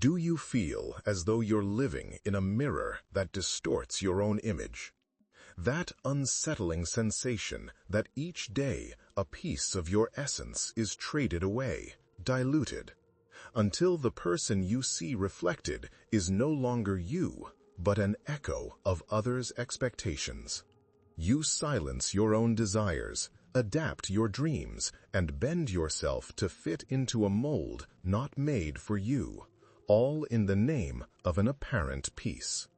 Do you feel as though you're living in a mirror that distorts your own image? That unsettling sensation that each day a piece of your essence is traded away, diluted, until the person you see reflected is no longer you, but an echo of others' expectations. You silence your own desires, adapt your dreams, and bend yourself to fit into a mold not made for you, all in the name of an apparent peace.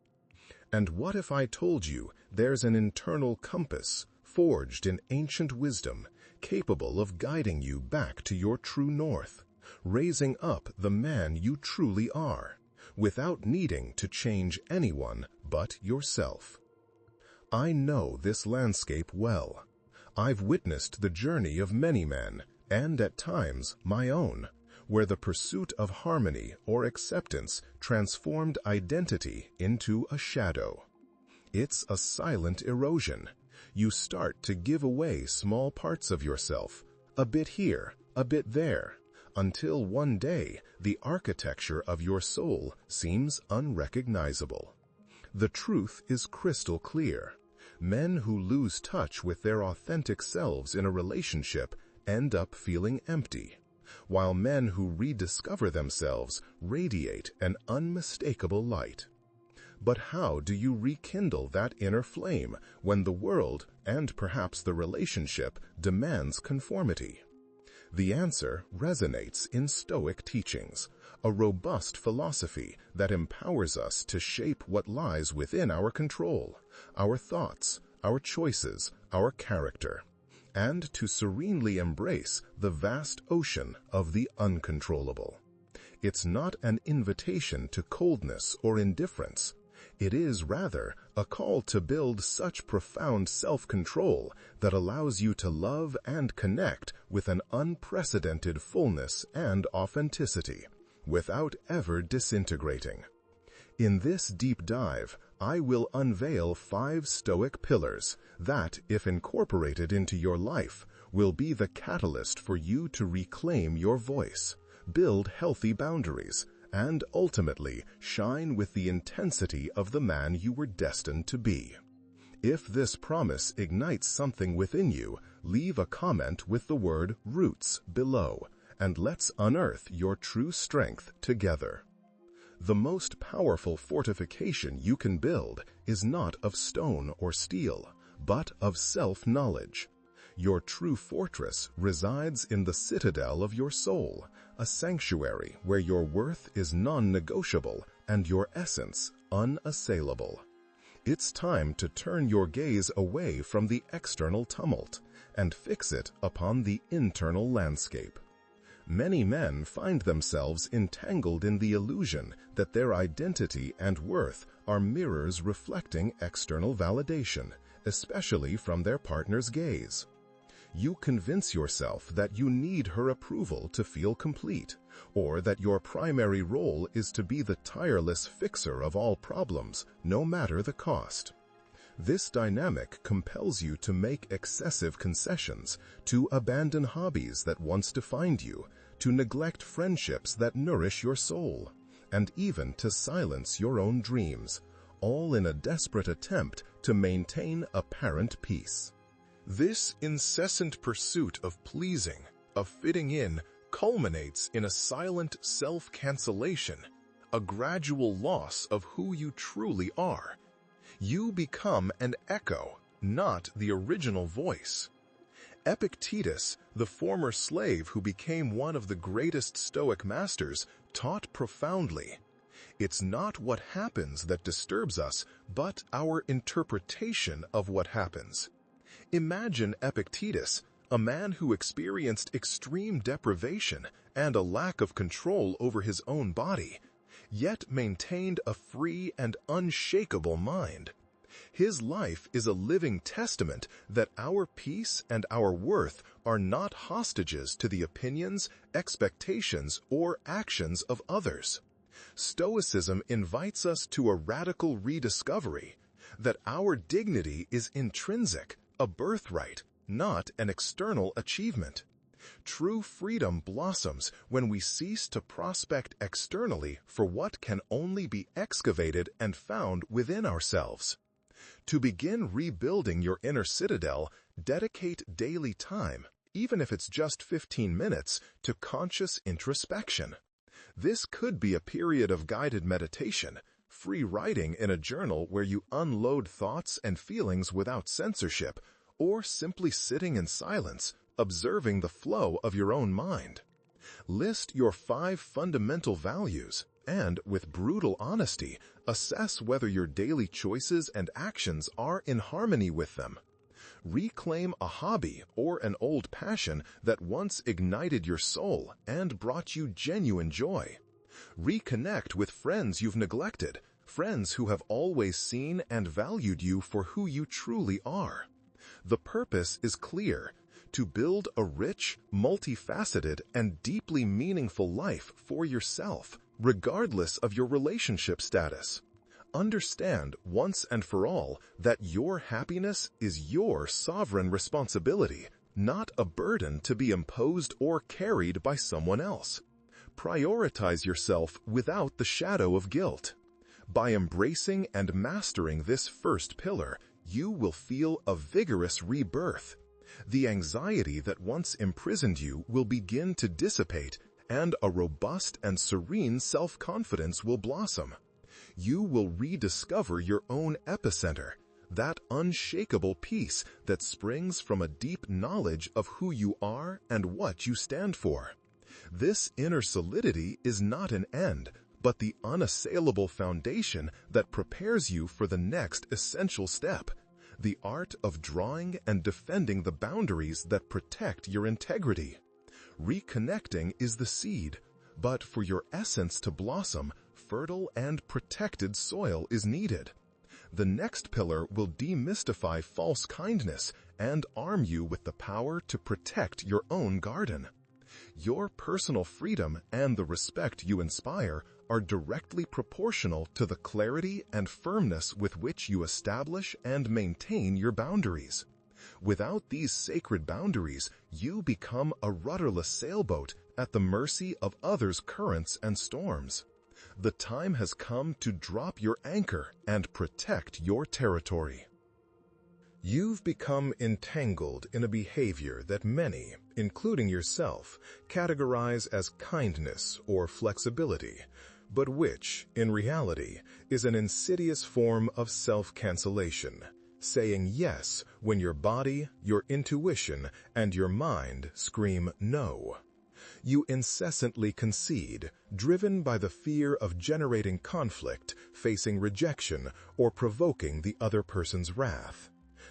And what if I told you there's an internal compass forged in ancient wisdom, capable of guiding you back to your true north, raising up the man you truly are, without needing to change anyone but yourself? I know this landscape well. I've witnessed the journey of many men, and at times my own, where the pursuit of harmony or acceptance transformed identity into a shadow. It's a silent erosion. You start to give away small parts of yourself, a bit here, a bit there, until one day the architecture of your soul seems unrecognizable. The truth is crystal clear. Men who lose touch with their authentic selves in a relationship end up feeling empty, while men who rediscover themselves radiate an unmistakable light. But how do you rekindle that inner flame when the world, and perhaps the relationship, demands conformity? The answer resonates in Stoic teachings, a robust philosophy that empowers us to shape what lies within our control, our thoughts, our choices, our character, and to serenely embrace the vast ocean of the uncontrollable. It's not an invitation to coldness or indifference. It is rather a call to build such profound self-control that allows you to love and connect with an unprecedented fullness and authenticity, without ever disintegrating. In this deep dive, I will unveil 5 Stoic pillars that, if incorporated into your life, will be the catalyst for you to reclaim your voice, build healthy boundaries, and ultimately shine with the intensity of the man you were destined to be. If this promise ignites something within you, leave a comment with the word "roots" below, and let's unearth your true strength together. The most powerful fortification you can build is not of stone or steel, but of self-knowledge. Your true fortress resides in the citadel of your soul, a sanctuary where your worth is non-negotiable and your essence unassailable. It's time to turn your gaze away from the external tumult and fix it upon the internal landscape. Many men find themselves entangled in the illusion that their identity and worth are mirrors reflecting external validation, especially from their partner's gaze. You convince yourself that you need her approval to feel complete, or that your primary role is to be the tireless fixer of all problems, no matter the cost. This dynamic compels you to make excessive concessions, to abandon hobbies that once defined you, to neglect friendships that nourish your soul, and even to silence your own dreams, all in a desperate attempt to maintain apparent peace. This incessant pursuit of pleasing, of fitting in, culminates in a silent self-cancellation, a gradual loss of who you truly are. You become an echo, not the original voice. Epictetus, the former slave who became one of the greatest Stoic masters, taught profoundly. It's not what happens that disturbs us, but our interpretation of what happens. Imagine Epictetus, a man who experienced extreme deprivation and a lack of control over his own body, yet maintained a free and unshakable mind. His life is a living testament that our peace and our worth are not hostages to the opinions, expectations, or actions of others. Stoicism invites us to a radical rediscovery that our dignity is intrinsic, a birthright, not an external achievement. True freedom blossoms when we cease to prospect externally for what can only be excavated and found within ourselves. To begin rebuilding your inner citadel, dedicate daily time, even if it's just 15 minutes, to conscious introspection. This could be a period of guided meditation, free writing in a journal where you unload thoughts and feelings without censorship, or simply sitting in silence, observing the flow of your own mind. List your 5 fundamental values and, with brutal honesty, assess whether your daily choices and actions are in harmony with them. Reclaim a hobby or an old passion that once ignited your soul and brought you genuine joy. Reconnect with friends you've neglected, friends who have always seen and valued you for who you truly are. The purpose is clear: to build a rich, multifaceted, and deeply meaningful life for yourself, regardless of your relationship status. Understand once and for all that your happiness is your sovereign responsibility, not a burden to be imposed or carried by someone else. Prioritize yourself without the shadow of guilt. By embracing and mastering this first pillar, you will feel a vigorous rebirth. The anxiety that once imprisoned you will begin to dissipate, and a robust and serene self-confidence will blossom. You will rediscover your own epicenter, that unshakable peace that springs from a deep knowledge of who you are and what you stand for. This inner solidity is not an end, but the unassailable foundation that prepares you for the next essential step: the art of drawing and defending the boundaries that protect your integrity. Reconnecting is the seed, but for your essence to blossom, fertile and protected soil is needed. The next pillar will demystify false kindness and arm you with the power to protect your own garden. Your personal freedom and the respect you inspire are directly proportional to the clarity and firmness with which you establish and maintain your boundaries. Without these sacred boundaries, you become a rudderless sailboat at the mercy of others' currents and storms. The time has come to drop your anchor and protect your territory. You've become entangled in a behavior that many, including yourself, categorize as kindness or flexibility, but which, in reality, is an insidious form of self-cancellation, saying yes when your body, your intuition, and your mind scream no. You incessantly concede, driven by the fear of generating conflict, facing rejection, or provoking the other person's wrath.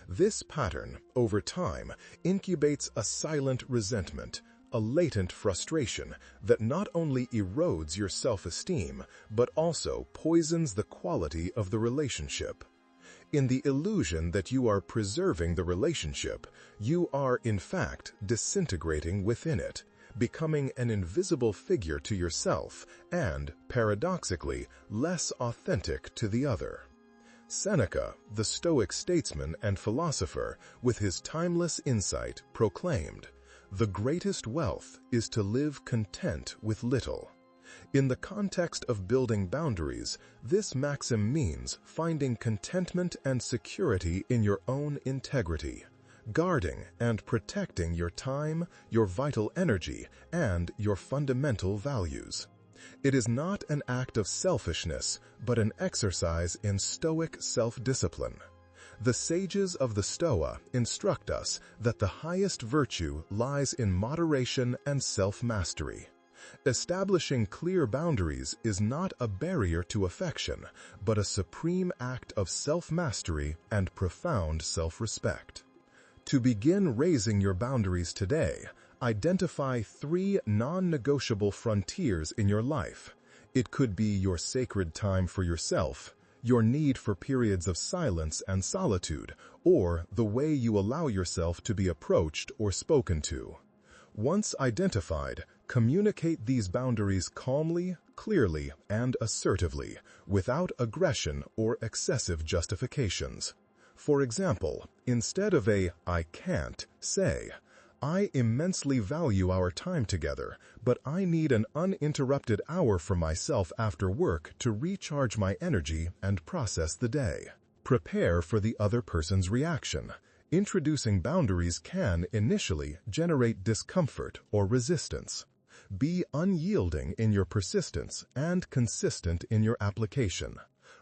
This pattern, over time, incubates a silent resentment, a latent frustration that not only erodes your self-esteem, but also poisons the quality of the relationship. In the illusion that you are preserving the relationship, you are, in fact, disintegrating within it, becoming an invisible figure to yourself and, paradoxically, less authentic to the other. Seneca, the Stoic statesman and philosopher, with his timeless insight, proclaimed, "The greatest wealth is to live content with little." In the context of building boundaries, this maxim means finding contentment and security in your own integrity, guarding and protecting your time, your vital energy, and your fundamental values. It is not an act of selfishness, but an exercise in Stoic self-discipline. The sages of the Stoa instruct us that the highest virtue lies in moderation and self-mastery. Establishing clear boundaries is not a barrier to affection, but a supreme act of self-mastery and profound self-respect. To begin raising your boundaries today, identify 3 non-negotiable frontiers in your life. It could be your sacred time for yourself, your need for periods of silence and solitude, or the way you allow yourself to be approached or spoken to. Once identified, communicate these boundaries calmly, clearly, and assertively, without aggression or excessive justifications. For example, instead of a "I can't," say, I immensely value our time together, but I need an uninterrupted hour for myself after work to recharge my energy and process the day. Prepare for the other person's reaction. Introducing boundaries can, initially, generate discomfort or resistance. Be unyielding in your persistence and consistent in your application.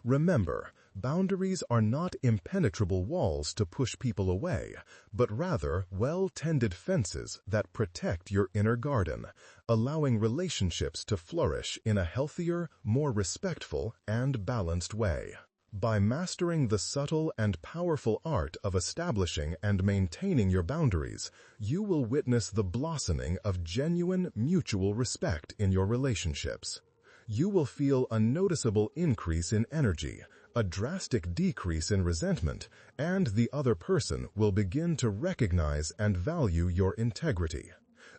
Remember, boundaries are not impenetrable walls to push people away, but rather well-tended fences that protect your inner garden, allowing relationships to flourish in a healthier, more respectful, and balanced way. By mastering the subtle and powerful art of establishing and maintaining your boundaries, you will witness the blossoming of genuine mutual respect in your relationships. You will feel a noticeable increase in energy, a drastic decrease in resentment, and the other person will begin to recognize and value your integrity.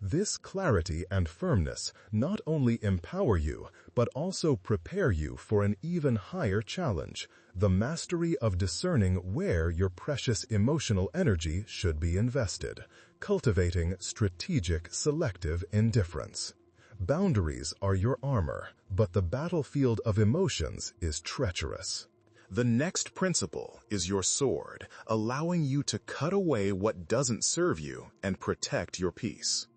This clarity and firmness not only empower you, but also prepare you for an even higher challenge, the mastery of discerning where your precious emotional energy should be invested, cultivating strategic, selective indifference. Boundaries are your armor, but the battlefield of emotions is treacherous. The next principle is your sword, allowing you to cut away what doesn't serve you and protect your peace.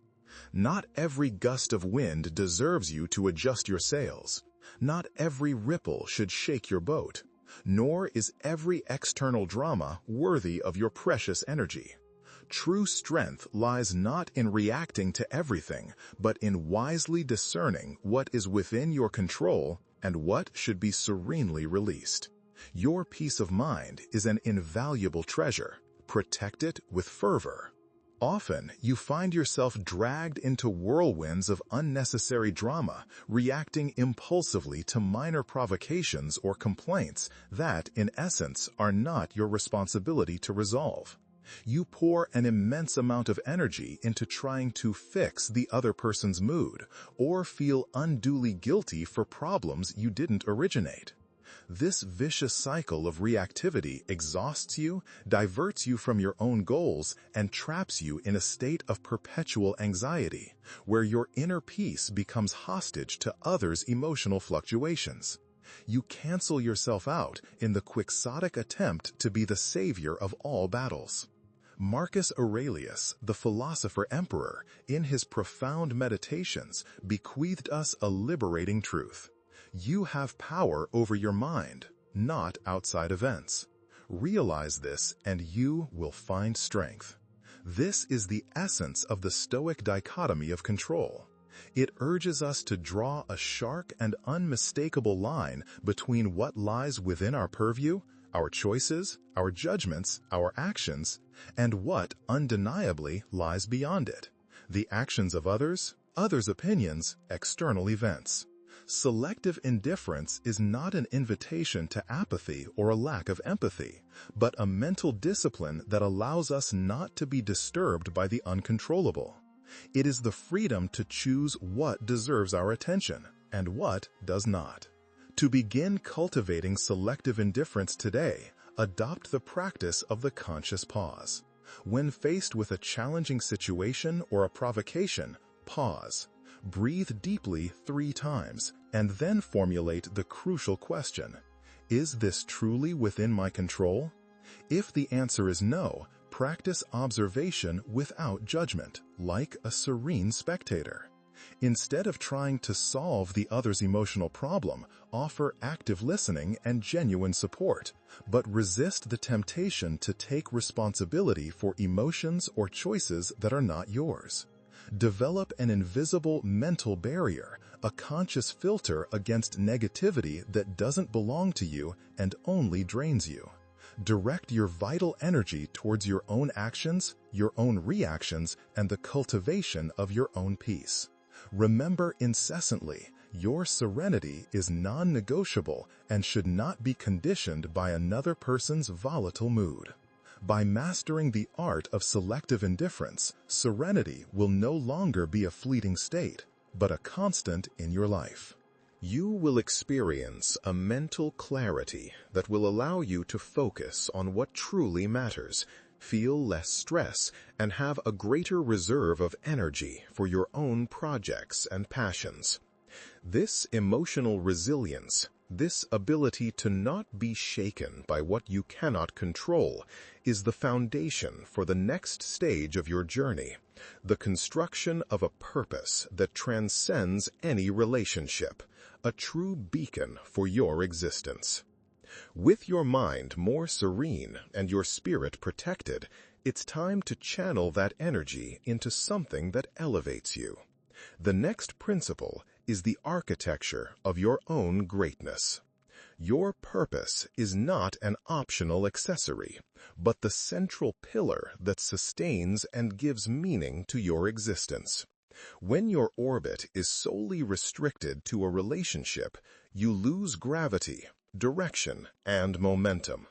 Not every gust of wind deserves you to adjust your sails. Not every ripple should shake your boat. Nor is every external drama worthy of your precious energy. True strength lies not in reacting to everything, but in wisely discerning what is within your control and what should be serenely released. Your peace of mind is an invaluable treasure. Protect it with fervor. Often, you find yourself dragged into whirlwinds of unnecessary drama, reacting impulsively to minor provocations or complaints that, in essence, are not your responsibility to resolve. You pour an immense amount of energy into trying to fix the other person's mood, or feel unduly guilty for problems you didn't originate. This vicious cycle of reactivity exhausts you, diverts you from your own goals, and traps you in a state of perpetual anxiety, where your inner peace becomes hostage to others' emotional fluctuations. You cancel yourself out in the quixotic attempt to be the savior of all battles. Marcus Aurelius, the philosopher emperor, in his profound meditations, bequeathed us a liberating truth. You have power over your mind, not outside events. Realize this and you will find strength. This is the essence of the Stoic dichotomy of control. It urges us to draw a sharp and unmistakable line between what lies within our purview, our choices, our judgments, our actions, and what undeniably lies beyond it, the actions of others, others' opinions, external events. Selective indifference is not an invitation to apathy or a lack of empathy, but a mental discipline that allows us not to be disturbed by the uncontrollable. It is the freedom to choose what deserves our attention and what does not. To begin cultivating selective indifference today, adopt the practice of the conscious pause. When faced with a challenging situation or a provocation, pause. Breathe deeply 3 times, and then formulate the crucial question: is this truly within my control? If the answer is no, practice observation without judgment, like a serene spectator. Instead of trying to solve the other's emotional problem, offer active listening and genuine support, but resist the temptation to take responsibility for emotions or choices that are not yours. Develop an invisible mental barrier, a conscious filter against negativity that doesn't belong to you and only drains you. Direct your vital energy towards your own actions, your own reactions, and the cultivation of your own peace. Remember incessantly, your serenity is non-negotiable and should not be conditioned by another person's volatile mood. By mastering the art of selective indifference, serenity will no longer be a fleeting state, but a constant in your life. You will experience a mental clarity that will allow you to focus on what truly matters, feel less stress, and have a greater reserve of energy for your own projects and passions. This emotional resilience, this ability to not be shaken by what you cannot control, is the foundation for the next stage of your journey, the construction of a purpose that transcends any relationship, a true beacon for your existence. With your mind more serene and your spirit protected, it's time to channel that energy into something that elevates you. The next principle is the architecture of your own greatness. Your purpose is not an optional accessory, but the central pillar that sustains and gives meaning to your existence. When your orbit is solely restricted to a relationship, you lose gravity, direction, and momentum.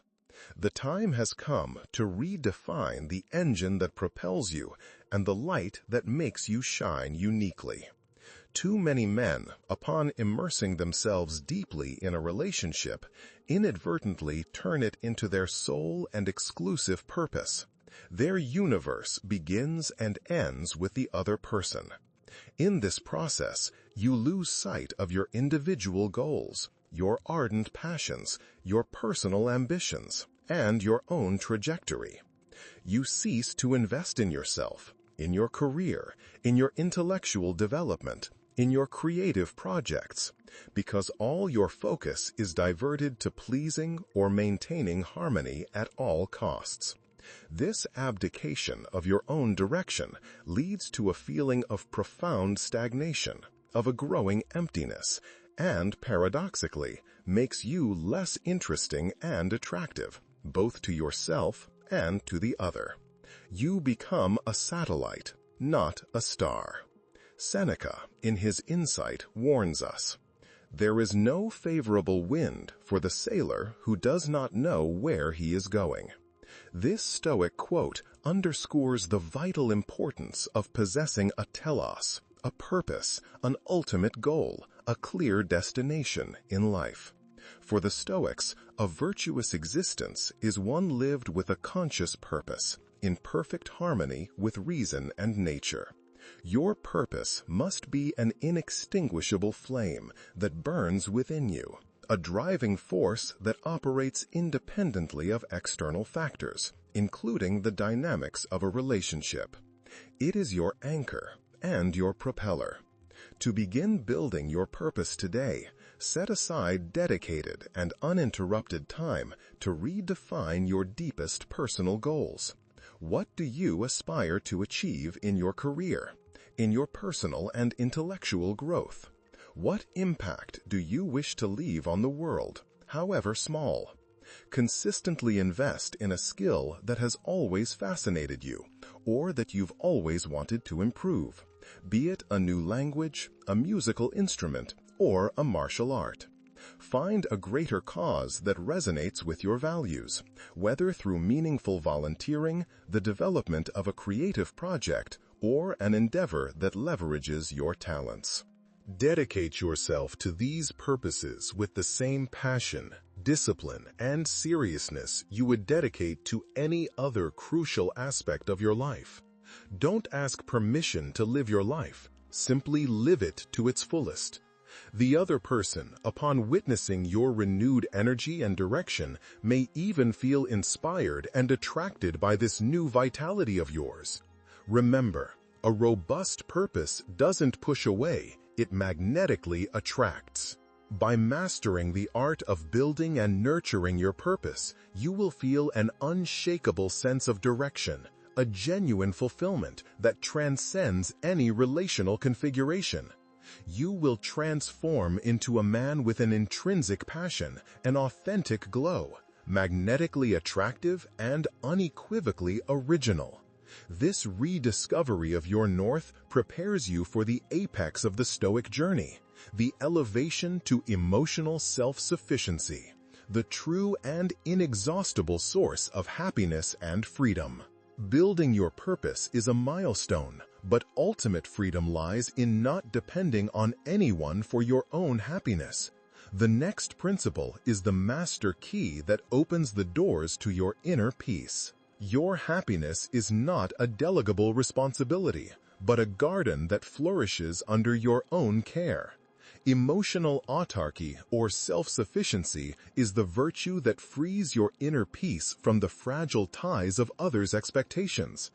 The time has come to redefine the engine that propels you and the light that makes you shine uniquely. Too many men, upon immersing themselves deeply in a relationship, inadvertently turn it into their sole and exclusive purpose. Their universe begins and ends with the other person. In this process, you lose sight of your individual goals, your ardent passions, your personal ambitions, and your own trajectory. You cease to invest in yourself, in your career, in your intellectual development, in your creative projects, because all your focus is diverted to pleasing or maintaining harmony at all costs. This abdication of your own direction leads to a feeling of profound stagnation, of a growing emptiness, and paradoxically, makes you less interesting and attractive, both to yourself and to the other. You become a satellite, not a star. Seneca, in his Insight, warns us, "There is no favorable wind for the sailor who does not know where he is going." This Stoic quote underscores the vital importance of possessing a telos, a purpose, an ultimate goal, a clear destination in life. For the Stoics, a virtuous existence is one lived with a conscious purpose, in perfect harmony with reason and nature. Your purpose must be an inextinguishable flame that burns within you, a driving force that operates independently of external factors, including the dynamics of a relationship. It is your anchor and your propeller. To begin building your purpose today, set aside dedicated and uninterrupted time to redefine your deepest personal goals. What do you aspire to achieve in your career, in your personal and intellectual growth? What impact do you wish to leave on the world, however small? Consistently invest in a skill that has always fascinated you, or that you've always wanted to improve, be it a new language, a musical instrument, or a martial art. Find a greater cause that resonates with your values, whether through meaningful volunteering, the development of a creative project, or an endeavor that leverages your talents. Dedicate yourself to these purposes with the same passion, discipline, and seriousness you would dedicate to any other crucial aspect of your life. Don't ask permission to live your life. Simply live it to its fullest. The other person, upon witnessing your renewed energy and direction, may even feel inspired and attracted by this new vitality of yours. Remember, a robust purpose doesn't push away, it magnetically attracts. By mastering the art of building and nurturing your purpose, you will feel an unshakable sense of direction, a genuine fulfillment that transcends any relational configuration. You will transform into a man with an intrinsic passion, an authentic glow, magnetically attractive and unequivocally original. This rediscovery of your north prepares you for the apex of the Stoic journey, the elevation to emotional self-sufficiency, the true and inexhaustible source of happiness and freedom. Building your purpose is a milestone, but ultimate freedom lies in not depending on anyone for your own happiness. The next principle is the master key that opens the doors to your inner peace. Your happiness is not a delegable responsibility, but a garden that flourishes under your own care. Emotional autarky or self-sufficiency is the virtue that frees your inner peace from the fragile ties of others' expectations.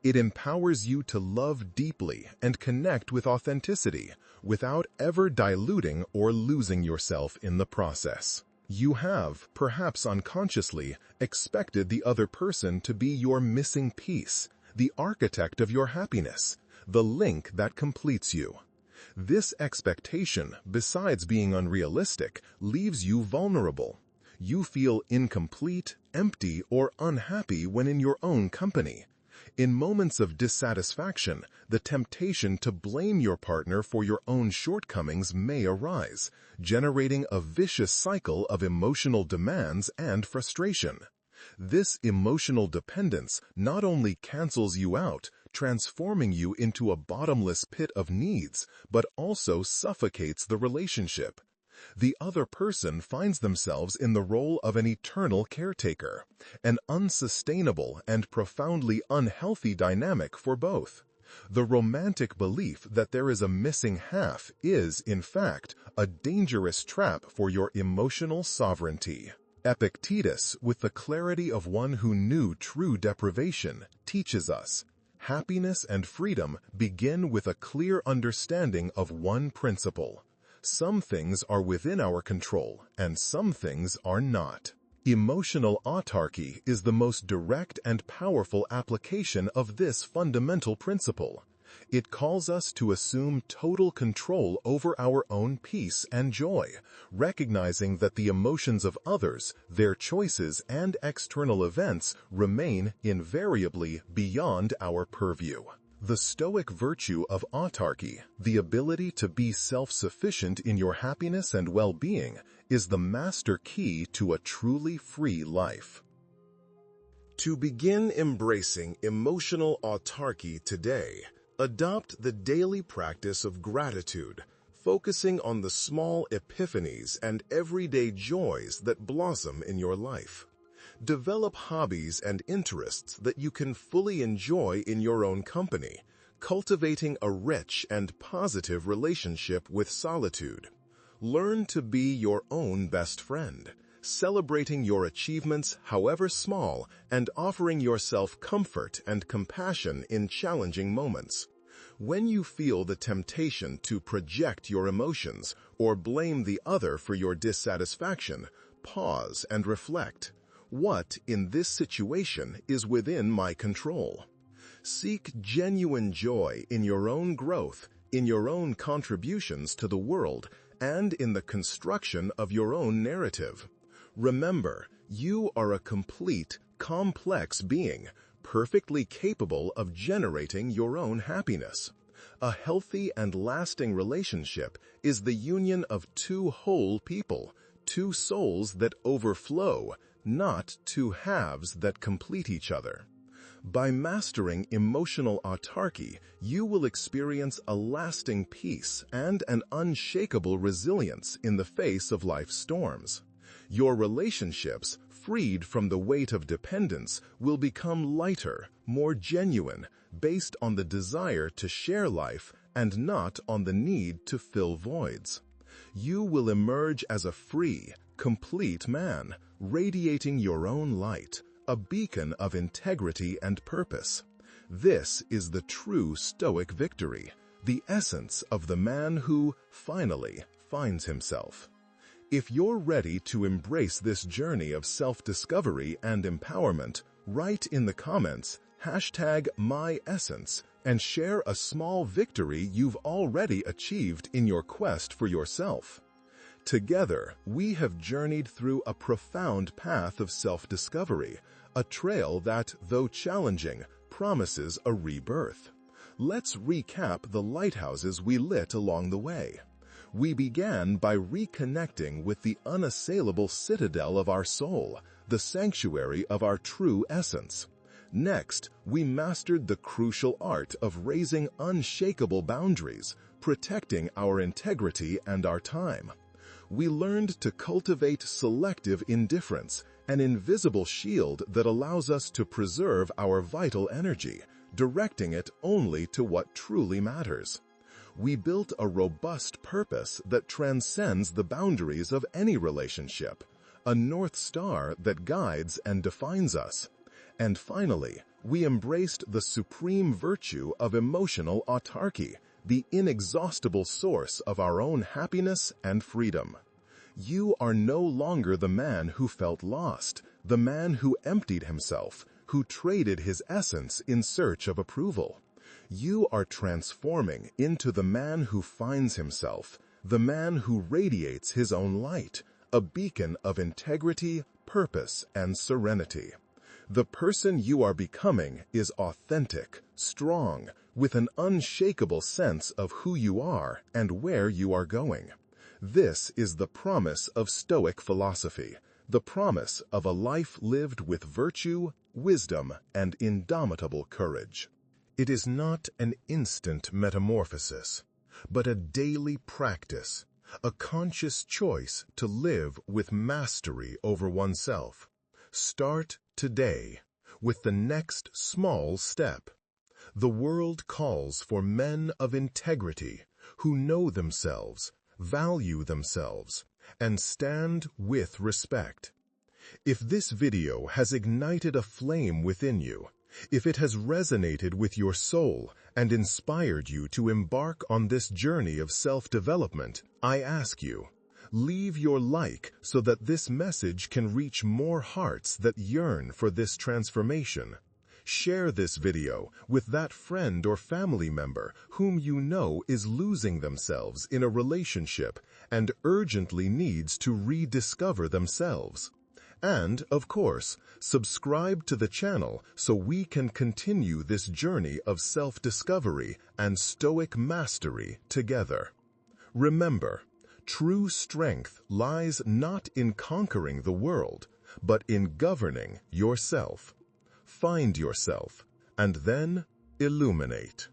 It empowers you to love deeply and connect with authenticity without ever diluting or losing yourself in the process. You have, perhaps unconsciously, expected the other person to be your missing piece, the architect of your happiness, the link that completes you. This expectation, besides being unrealistic, leaves you vulnerable. You feel incomplete, empty, or unhappy when in your own company. In moments of dissatisfaction, the temptation to blame your partner for your own shortcomings may arise, generating a vicious cycle of emotional demands and frustration. This emotional dependence not only cancels you out, transforming you into a bottomless pit of needs, but also suffocates the relationship. The other person finds themselves in the role of an eternal caretaker, an unsustainable and profoundly unhealthy dynamic for both. The romantic belief that there is a missing half is, in fact, a dangerous trap for your emotional sovereignty. Epictetus, with the clarity of one who knew true deprivation, teaches us, happiness and freedom begin with a clear understanding of one principle. Some things are within our control, and some things are not. Emotional autarky is the most direct and powerful application of this fundamental principle. It calls us to assume total control over our own peace and joy, recognizing that the emotions of others, their choices, and external events remain invariably beyond our purview. The Stoic virtue of autarky, the ability to be self-sufficient in your happiness and well-being, is the master key to a truly free life. To begin embracing emotional autarky today, adopt the daily practice of gratitude, focusing on the small epiphanies and everyday joys that blossom in your life. Develop hobbies and interests that you can fully enjoy in your own company, cultivating a rich and positive relationship with solitude. Learn to be your own best friend, celebrating your achievements, however small, and offering yourself comfort and compassion in challenging moments. When you feel the temptation to project your emotions or blame the other for your dissatisfaction, pause and reflect. What, in this situation, is within my control? Seek genuine joy in your own growth, in your own contributions to the world, and in the construction of your own narrative. Remember, you are a complete, complex being, perfectly capable of generating your own happiness. A healthy and lasting relationship is the union of two whole people, two souls that overflow, not two halves that complete each other. By mastering emotional autarky, you will experience a lasting peace and an unshakable resilience in the face of life's storms. Your relationships, freed from the weight of dependence, will become lighter, more genuine, based on the desire to share life and not on the need to fill voids. You will emerge as a free, complete man, radiating your own light, a beacon of integrity and purpose. This is the true Stoic victory, the essence of the man who, finally, finds himself. If you're ready to embrace this journey of self-discovery and empowerment, write in the comments #MyEssence and share a small victory you've already achieved in your quest for yourself. Together, we have journeyed through a profound path of self-discovery, a trail that, though challenging, promises a rebirth. Let's recap the lighthouses we lit along the way. We began by reconnecting with the unassailable citadel of our soul, the sanctuary of our true essence. Next, we mastered the crucial art of raising unshakable boundaries, protecting our integrity and our time. We learned to cultivate selective indifference an invisible shield that allows us to preserve our vital energy, directing it only to what truly matters. We built a robust purpose that transcends the boundaries of any relationship, a North Star that guides and defines us. And finally, we embraced the supreme virtue of emotional autarky, the inexhaustible source of our own happiness and freedom. You are no longer the man who felt lost, the man who emptied himself, who traded his essence in search of approval. You are transforming into the man who finds himself, the man who radiates his own light, a beacon of integrity, purpose, and serenity. The person you are becoming is authentic, strong, with an unshakable sense of who you are and where you are going. This is the promise of Stoic philosophy, the promise of a life lived with virtue, wisdom, and indomitable courage. It is not an instant metamorphosis, but a daily practice, a conscious choice to live with mastery over oneself. Start today with the next small step. The world calls for men of integrity who know themselves, value themselves, and stand with respect. If this video has ignited a flame within you, if it has resonated with your soul and inspired you to embark on this journey of self-development, I ask you, leave your like so that this message can reach more hearts that yearn for this transformation. Share this video with that friend or family member whom you know is losing themselves in a relationship and urgently needs to rediscover themselves. And, of course, subscribe to the channel so we can continue this journey of self-discovery and Stoic mastery together. Remember, true strength lies not in conquering the world, but in governing yourself. Find yourself, and then illuminate.